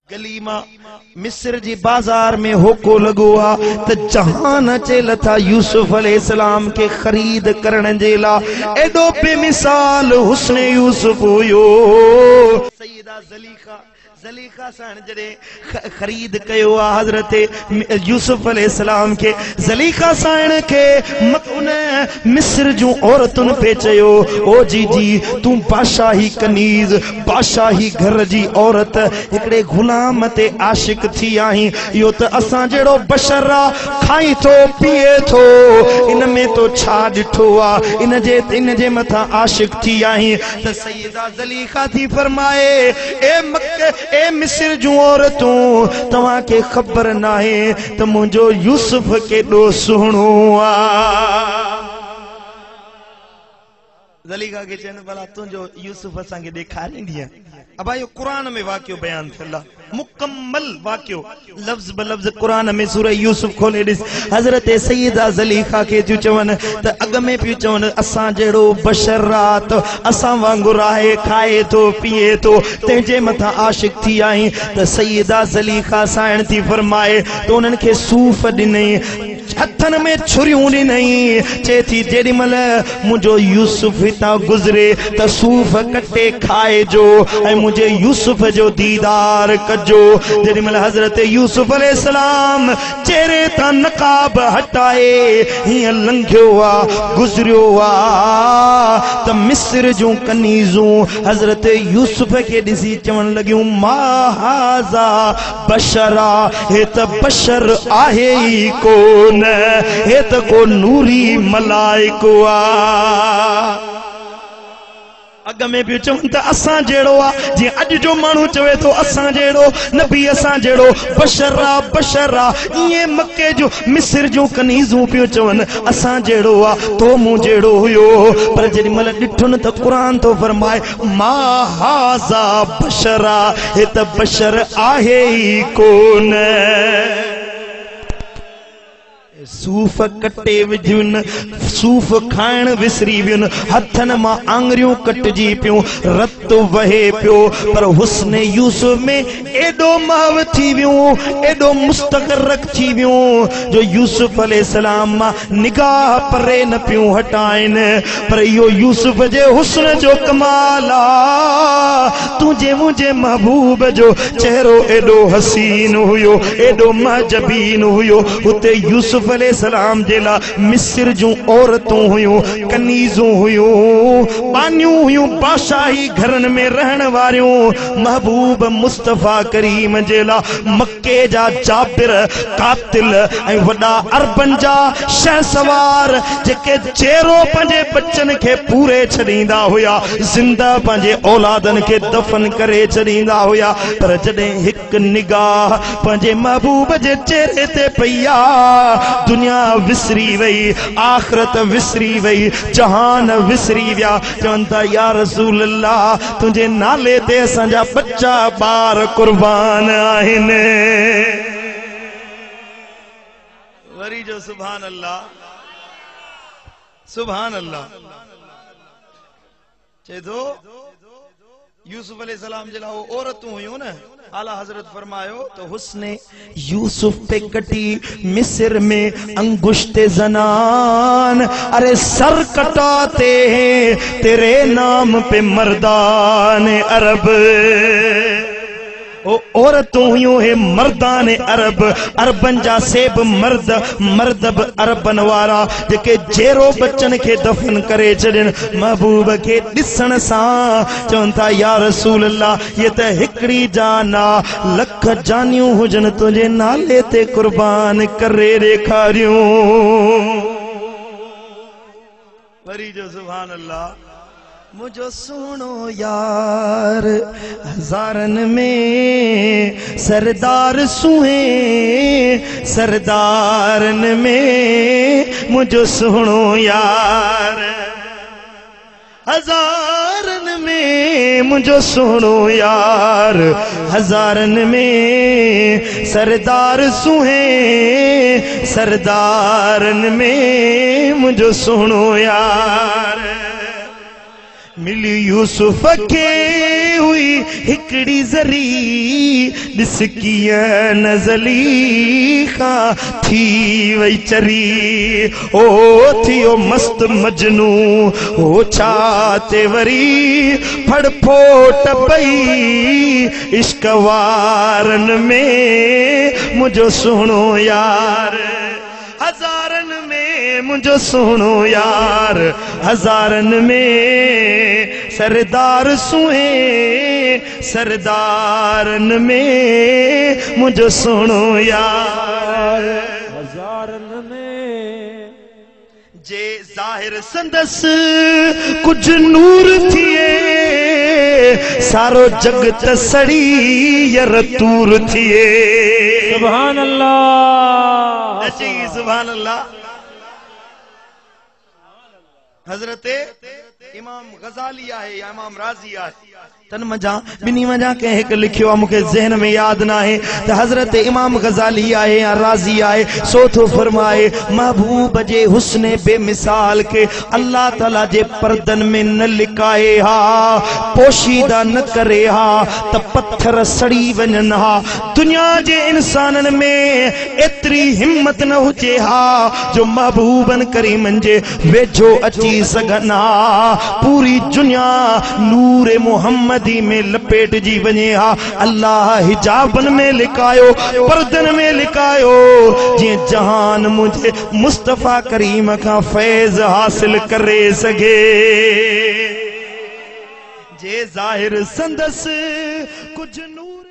गली मां मिस्र जी बाजार में होको लगो आ त जहान अचे लथा यूसुफ अलैहिस्सलाम के खरीद करण जे ला। एडो बेमिसाल हुस्न यूसुफ हुयो। सैयदा ज़लीखा साण जड़े खरीद कयो आ हजरत यूसुफ अलैहिस्सलाम के। ज़लीखा साण के उन मिस्र जूं औरतुन पे चयो, ओ जी तू बादशाही कनीज बादशाही घर जी औरत एकड़े गुलाम ते आशिक थी आहीं। यो त असां जेड़ो बशर आ, खाई थो पिए थो, इन में तो छा डिठो आ, इन जे मथा आशिक थी आहीं। त सैयदा ज़लीखा थी फरमाए, ए मिस्र जूं औरतूं तवां के खबर नाहे त मुंजो यूसुफ केडो सुहणो आ। ज़लीखा के चन भला तुंजो यूसुफ असां के ॾेखारींदी। अब यो कुरान में वाक्यो बयान थियल आ, मुकम्मल वाक्यो लफ्ज ब लफ्ज कुरान में सूरह यूसुफ खोले ॾिस। हजरत सैयदा ज़लीखा के थियूं चवन त अग में पियूं चवन असां जहिड़ो बशर रात असां वांगुरु आहे, खाए थो पिए थो, तंहिंजे मथां आशिक थी आहीं। त सैयदा ज़लीखा साइण थी फरमाए त उन्हनि खे सूफ़ ॾिनई, हथन में छुरियूं ॾिनई, चए थी जेॾी महिल मुंहिंजो यूसुफ हितां गुज़रे त सूफ़ कटे खाइजो ऐं मुंहिंजे यूसुफ जो दीदार कजो। जेॾी महिल हज़रत यूसुफ अलैहिस्सलाम चेहरे तां नकाब हटाए हीअं लंघियो आ, गुज़रियो आ त मिस्र जूं कनीज़ूं हज़रत यूसुफ खे ॾिसी चवण लॻियूं, मा हाज़ा बशरा, हे त बशर आहे ई कोन, हे त को नूरी मलाइको आ। अग में भी चवन त असां जेड़ो आ, जी अज जो मानू चवे तो असां जेड़ो, नबी असां जेड़ो, बशरा ये मक्के जो मिस्र जो कनीज़ूं पियो चवन असां जेड़ो आ, तो मूं जेड़ो हुयो। पर जेडी मल ॾिठुन त कुरान तो फरमाए, मा हाज़ा बशरा, हे त बशर आहे ई कोन। सूफ़ कटे विझुन, सूफ़ खाइण विसरी वियुन, हथन मां आंगरियूं कटजी पियूं, रत वहे पियो। पर हुस्न यूसुफ में एडो महव थी वियूं, एडो मुस्तगरक थी वियूं जो यूसुफ अलैहिस्सलाम मां निगाह परे न पियूं हटाइन। पर इहो यूसुफ जे हुस्न जो कमाल आ, तुझे मुझे महबूब जो चेहरो एडो हसीन हुयो, एडो महजबीन हुयो। उते यूसुफ अलैहिस्सलाम जे ला मिस्र जूं औरतूं हुयूं, कनीज़ूं हुयूं, बानियूं हुयूं, बादशाही घरन में रहण वारियूं। महबूब मुस्तफा करीम जे ला मक्के जा जाबिर कातिल ऐं वॾा अरबन जा शहसवार जेके चेहरो पंहिंजे बच्चन खे पूरे छॾींदा हुया, ज़िंदा पंहिंजे औलादन खे दफ़न करे छॾींदा हुया। पर जॾहिं हिकु निगाह पंहिंजे महबूब जे चेहरे ते पई आ, दुनिया विसरी वई, आखिरत विसरी वई, जहान विसरी विया। चवन था या रसूल अल्लाह, तुझे नाले ते असांजा बच्चा बार कुर्बान आहिनि। वरी जो सुभान अल्लाह, सुभान अल्लाह चए थो यूसुफ अलैहिस्सलाम जे ला औरतूं हुयूं न, आला हजरत फरमायो तो हुस्ने यूसुफ पे कटी मिस्र में अंगुश्ते जनान, अरे सर कटाते हैं तेरे नाम पे मर्दान अरब। औरतों हुयूं हे मर्दान अरब, अरबन जा सेब मर्दब अरबन वारा जेके जेरो बच्चन के दफन करे छॾनि। महबूब के ॾिसण सां चवन था या रसूल अल्लाह, ये त हिकड़ी जान आ, लख जानियूं हुजन तुझे नाले ते कुर्बान करे ॾेखारियूं। वरी जो सुभान अल्लाह, मुझो सुनो यार हजारन में सरदार सुहे, सरदारन में मुझो सुनो यार, हजारन में मुझो सुनो यार, हजारन में सरदार सुहे, सरदारन में मुझो सुनो यार। मिली यूसुफ के हुई हिकड़ी जरी दिस किया नजलीखा थी वही चरी ओ थियो मस्त मजनू ओ छाते वरी फड़ फोट पई इश्क वारन में मुझो सुनो यार हजारन में मुझो सुनो यार हजारन में सरदार सुए सरदारन में मुझो सुनो यार हजारन में जे जाहिर संदस कुछ नूर थिए सारो जगत सड़ी यर तूर थिए सुभान अल्लाह जी सुभान अल्लाह। हजरत इमाम गजाली है या इमाम राजी है तन मजा बिनी मजा के एक लिखियो मुके ज़हन में याद ना है तो हजरत इमाम गजाली है या राजी है सो तो फरमाए महबूब जे हुस्ने बेमिसाल के अल्लाह ताला जे पर्दन में न लिकाए हा पोशीदा न करे हा त पत्थर सड़ी वजन हा दुनिया जे इंसानन में एतरी हिम्मत न हुजे हा जो महबूबन करीमन जे वेझो अची सघन हा पूरी दुनिया नूर मोहम्मदी में लपेट जी वने हा अल्लाह हिजाबन में लिकायो पर्दन में लिकायो जे जहान मुझे मुस्तफा करीम का फैज हासिल करे सके जे जाहिर संदस कुछ नूर